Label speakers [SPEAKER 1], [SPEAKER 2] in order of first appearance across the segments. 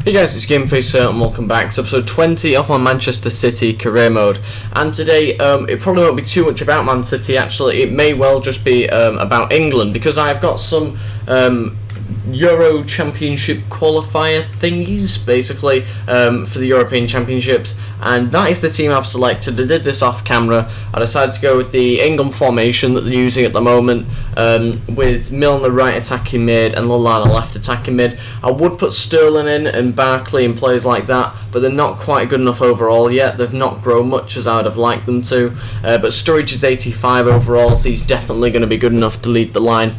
[SPEAKER 1] Hey guys, it's GameFace here and welcome back to episode 20 of my Manchester City career mode. And today, it probably won't be too much about Man City actually, it may well just be about England, because I've got some Euro Championship qualifier thingies, basically, for the European Championships, and that is the team I've selected. I did this off camera. I decided to go with the England formation that they're using at the moment, with Milner right attacking mid and Lallana left attacking mid. I would put Sterling in and Barkley and players like that, but they're not quite good enough overall yet. They've not grown much as I would have liked them to, but Sturridge is 85 overall, so he's definitely going to be good enough to lead the line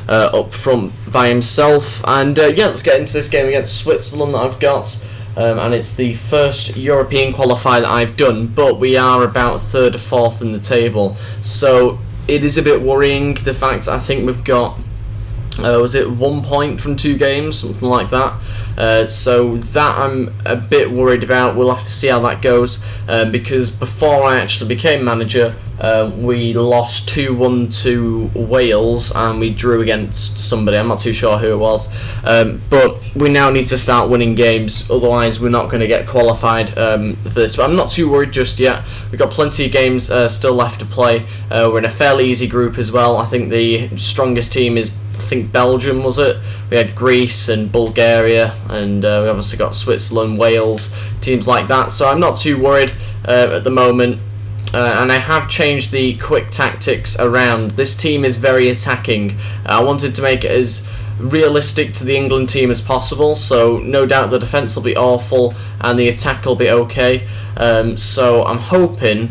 [SPEAKER 1] up front by himself. And yeah, let's get into this game against Switzerland that I've got, and it's the first European qualifier that I've done, but we are about third or fourth in the table, so it is a bit worrying, the fact I think we've got was it 1 point from 2 games, something like that, so that I'm a bit worried about. We'll have to see how that goes, because before I actually became manager, we lost 2-1 to Wales and we drew against somebody, I'm not too sure who it was, but we now need to start winning games, otherwise we're not going to get qualified for this. But I'm not too worried just yet. We've got plenty of games still left to play. We're in a fairly easy group as well. I think the strongest team is, I think, Belgium, was it? We had Greece and Bulgaria, and we obviously got Switzerland, Wales, teams like that, so I'm not too worried at the moment. And I have changed the quick tactics around. This team is very attacking. I wanted to make it as realistic to the England team as possible, so no doubt the defence will be awful and the attack will be okay. So I'm hoping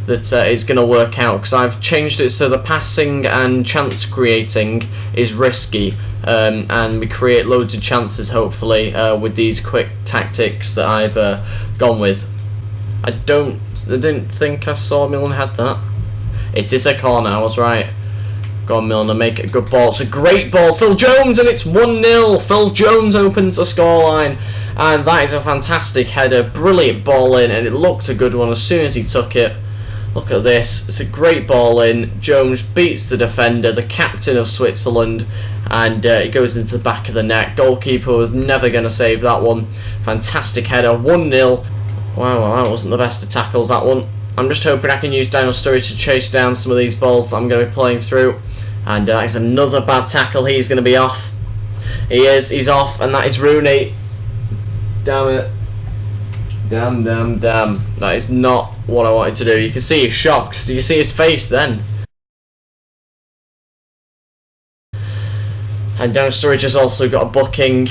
[SPEAKER 1] that it's going to work out, because I've changed it so the passing and chance creating is risky, and we create loads of chances hopefully with these quick tactics that I've gone with. I didn't think I saw Milner had that. It is a corner, I was right. Go on Milner, make it a good ball. It's a great ball, Phil Jones, and it's 1-0. Phil Jones opens the scoreline, and that is a fantastic header, brilliant ball in, and it looked a good one as soon as he took it. Look at this, it's a great ball in. Jones beats the defender, the captain of Switzerland, and it goes into the back of the net. Goalkeeper was never going to save that one. Fantastic header, 1-0. Wow, that wasn't the best of tackles, that one. I'm just hoping I can use Daniel Sturridge to chase down some of these balls that I'm going to be playing through. And that is another bad tackle. He's going to be off. He's off, and that is Rooney. Damn it. Damn. That is not what I wanted to do. You can see he's shocked. Do you see his face then? And Daniel Sturridge has also got a booking.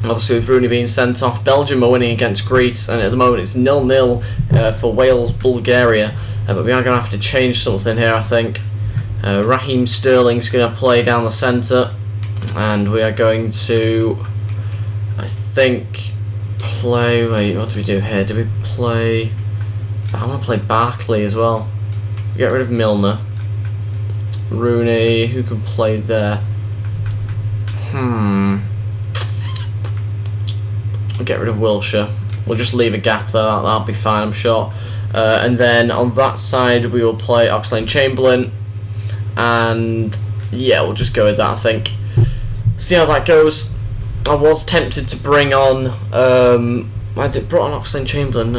[SPEAKER 1] Obviously with Rooney being sent off. Belgium are winning against Greece, and at the moment it's 0-0 for Wales, Bulgaria, but we are going to have to change something here, I think. Raheem Sterling's going to play down the centre, and we are going to, I think, play, wait, what do we do here? Do we play, I want to play Barkley as well. Get rid of Milner. Rooney, who can play there? Get rid of Wilshire. We'll just leave a gap there, that'll be fine, I'm sure. And then on that side we will play Oxlade-Chamberlain, and yeah, we'll just go with that, I think. See how that goes. I was tempted to bring on brought on Oxlade-Chamberlain.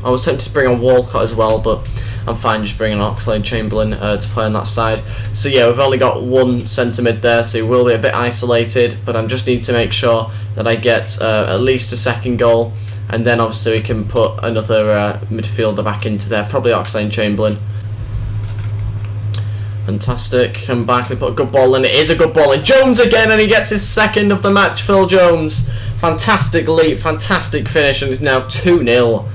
[SPEAKER 1] I was tempted to bring on Walcott as well, but I'm fine just bringing on Oxlade-Chamberlain to play on that side. So yeah, we've only got one centre mid there, so we will be a bit isolated, but I just need to make sure that I get at least a second goal, and then obviously we can put another midfielder back into there, probably Oxlade-Chamberlain. Fantastic, and Barkley put a good ball in. It is a good ball in. Jones again, and he gets his second of the match. Phil Jones, fantastic leap, fantastic finish, and it's now 2-0.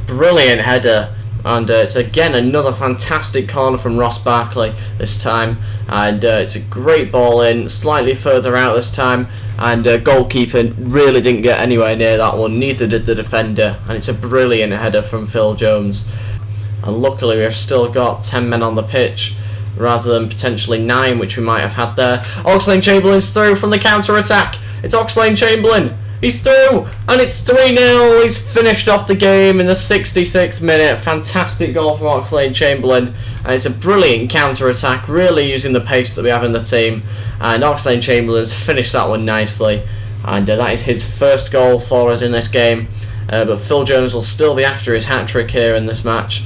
[SPEAKER 1] Brilliant header, and it's again another fantastic corner from Ross Barkley this time, and it's a great ball in, slightly further out this time, and goalkeeper really didn't get anywhere near that one, neither did the defender, and it's a brilliant header from Phil Jones. And luckily we've still got 10 men on the pitch rather than potentially 9, which we might have had there. Oxlade-Chamberlain's through from the counter-attack. It's Oxlade-Chamberlain. He's through, and it's 3-0. He's finished off the game in the 66th minute. Fantastic goal from Oxlade-Chamberlain, and it's a brilliant counter-attack, really using the pace that we have in the team. And Oxlade-Chamberlain's finished that one nicely, and that is his first goal for us in this game. But Phil Jones will still be after his hat-trick here in this match,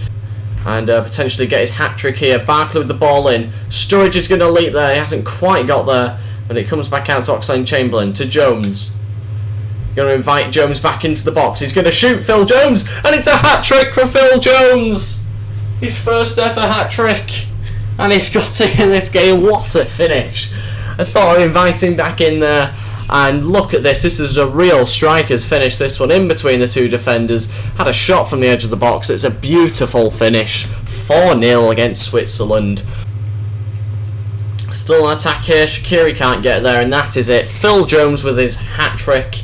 [SPEAKER 1] and potentially get his hat-trick here. Barkley with the ball in. Sturridge is going to leap there. He hasn't quite got there, but it comes back out to Oxlade-Chamberlain, to Jones. Going to invite Jones back into the box. He's going to shoot Phil Jones, and it's a hat-trick for Phil Jones. His first ever hat-trick, and he's got it in this game. What a finish. I thought I'd invite him back in there. And look at this. This is a real striker's finish. This one in between the two defenders. Had a shot from the edge of the box. It's a beautiful finish. 4-0 against Switzerland. Still an attack here. Shaqiri can't get there, and that is it. Phil Jones with his hat-trick.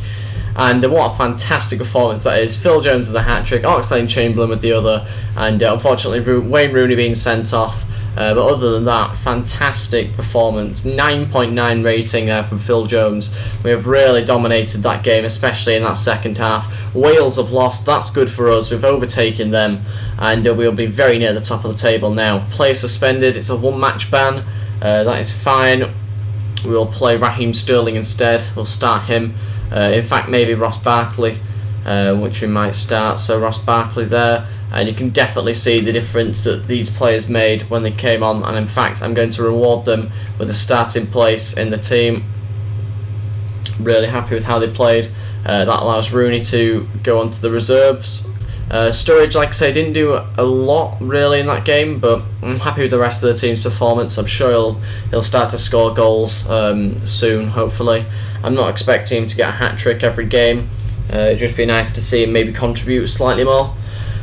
[SPEAKER 1] And what a fantastic performance that is. Phil Jones with a hat-trick. Oxlade-Chamberlain with the other. And unfortunately, Wayne Rooney being sent off. But other than that, fantastic performance. 9.9 rating there from Phil Jones. We have really dominated that game, especially in that second half. Wales have lost. That's good for us. We've overtaken them, and we'll be very near the top of the table now. Player suspended. It's a one-match ban. That is fine. We'll play Raheem Sterling instead. We'll start him. In fact, maybe Ross Barkley, which we might start. So Ross Barkley there. And you can definitely see the difference that these players made when they came on, and in fact I'm going to reward them with a starting place in the team. Really happy with how they played. That allows Rooney to go on to the reserves. Sturridge, like I say, didn't do a lot really in that game, but I'm happy with the rest of the team's performance. I'm sure he'll start to score goals soon, hopefully. I'm not expecting him to get a hat-trick every game. It'd just be nice to see him maybe contribute slightly more.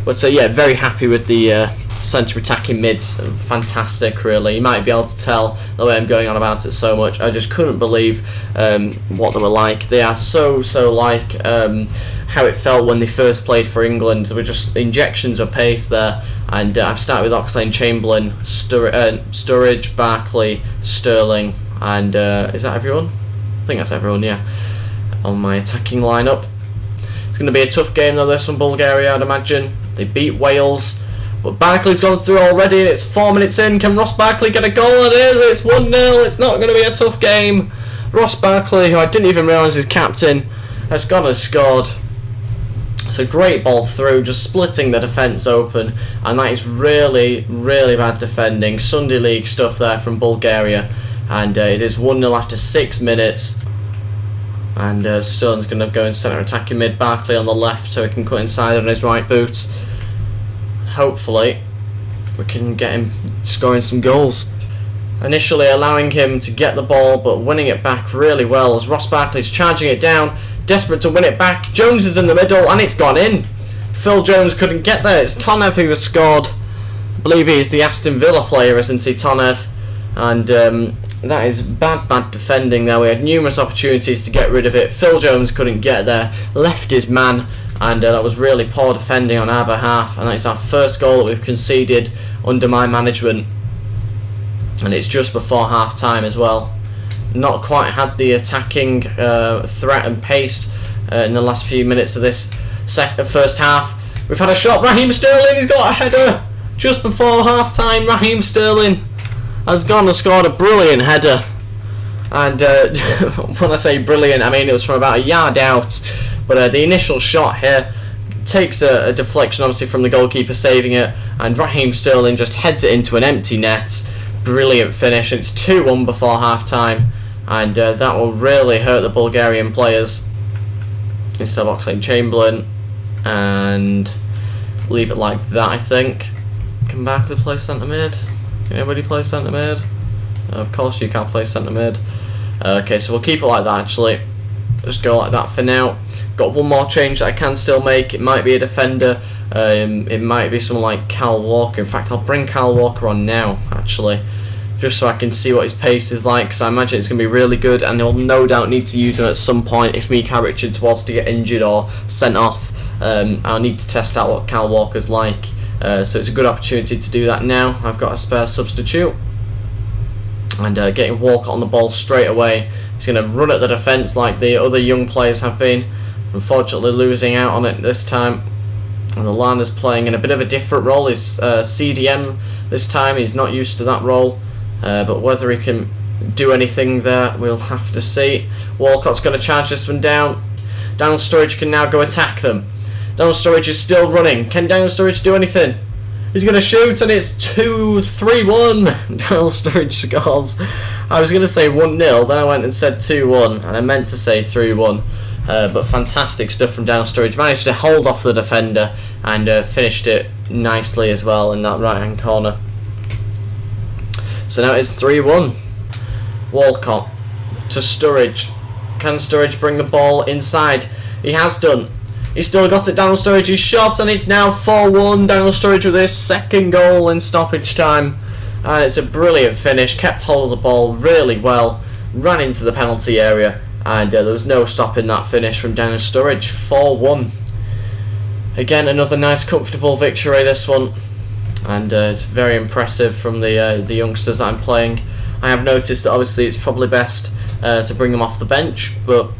[SPEAKER 1] But yeah, very happy with the centre attacking mids. Fantastic, really. You might be able to tell the way I'm going on about it so much. I just couldn't believe what they were like. They are so like how it felt when they first played for England. There were just injections of pace there. And I've started with Oxlade-Chamberlain, Sturridge, Barkley, Sterling, and is that everyone? I think that's everyone, yeah, on my attacking lineup. It's going to be a tough game though, this one, Bulgaria, I'd imagine. They beat Wales, but Barkley's gone through already, and it's 4 minutes in. Can Ross Barkley get a goal? It is. It's 1-0. It's not going to be a tough game. Ross Barkley, who I didn't even realise is captain, has gone and scored. It's a great ball through, just splitting the defence open, and that is really bad defending. Sunday League stuff there from Bulgaria, and it is 1-0 after 6 minutes. And Sterling's going to go in centre attacking mid, Barkley on the left so he can cut inside on his right boot. Hopefully we can get him scoring some goals. Initially allowing him to get the ball, but winning it back really well as Ross Barkley's charging it down, desperate to win it back. Jones is in the middle and it's gone in. Phil Jones couldn't get there. It's Tonev who has scored. I believe he's the Aston Villa player, isn't he, Tonev? And that is bad defending there. We had numerous opportunities to get rid of it. Phil Jones couldn't get there, left his man, and that was really poor defending on our behalf. And that's our first goal that we've conceded under my management, and it's just before half time as well. Not quite had the attacking threat and pace in the last few minutes of this first half. We've had a shot. Raheem Sterling, he's got a header just before half time. Raheem Sterling has gone and scored a brilliant header, and when I say brilliant, I mean it was from about a yard out, but the initial shot here takes a deflection obviously from the goalkeeper saving it, and Raheem Sterling just heads it into an empty net. Brilliant finish. It's 2-1 before half time, and that will really hurt the Bulgarian players. Instead of Oxlade-Chamberlain, and leave it like that. I think. Can Barkley play centre mid? Can anybody play centre mid? Of course you can't play centre mid. Okay, so we'll keep it like that actually. Just go like that for now. Got one more change that I can still make. It might be a defender. It might be someone like Kyle Walker. In fact, I'll bring Kyle Walker on now actually, just so I can see what his pace is like, because I imagine it's going to be really good, and he'll no doubt need to use him at some point if Mika Richards was to get injured or sent off. I'll need to test out what Kyle Walker's like. So it's a good opportunity to do that now. I've got a spare substitute, and getting Walker on the ball straight away. He's going to run at the defence like the other young players have been, unfortunately losing out on it this time. And Lallana's playing in a bit of a different role. He's CDM this time. He's not used to that role, but whether he can do anything there. We'll have to see. Walcott's going to charge this one down. Daniel Sturridge can now go attack them. Daniel Sturridge is still running. Can Daniel Sturridge do anything? He's going to shoot, and it's 2-3-1. Daniel Sturridge scores. I was going to say 1-0, then I went and said 2-1, and I meant to say 3-1. But fantastic stuff from Daniel Sturridge. Managed to hold off the defender and finished it nicely as well in that right-hand corner. So now it's 3-1. Walcott to Sturridge. Can Sturridge bring the ball inside? He has done. He's still got it. Daniel Sturridge's shot, and it's now 4-1. Daniel Sturridge with his second goal in stoppage time. And it's a brilliant finish. Kept hold of the ball really well. Ran into the penalty area. And there was no stopping that finish from Daniel Sturridge. 4-1. Again, another nice, comfortable victory, this one. And it's very impressive from the youngsters that I'm playing. I have noticed that obviously it's probably best to bring them off the bench, but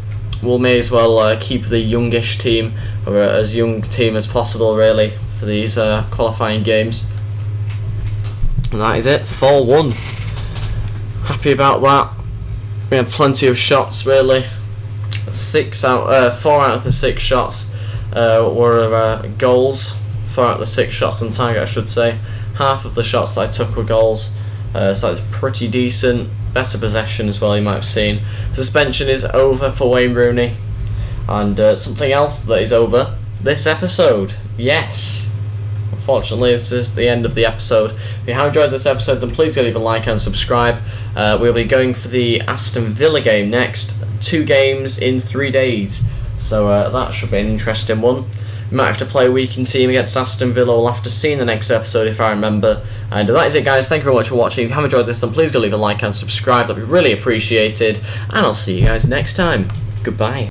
[SPEAKER 1] we may as well keep the youngish team, or as young team as possible really, for these qualifying games. And that is it, 4-1. Happy about that. We had plenty of shots really. 4 out of the 6 shots were goals. 4 out of the 6 shots on target, I should say. Half of the shots that I took were goals. So it's pretty decent. Better possession as well, you might have seen. Suspension is over for Wayne Rooney. And something else that is over, this episode. Yes. Unfortunately, this is the end of the episode. If you have enjoyed this episode, then please go leave a like and subscribe. We'll be going for the Aston Villa game next. 2 games in 3 days. So that should be an interesting one. We might have to play a weekend team against Aston Villa. We'll have to see in the next episode if I remember. And that is it, guys. Thank you very much for watching. If you have enjoyed this, then please go leave a like and subscribe. That'd be really appreciated. And I'll see you guys next time. Goodbye.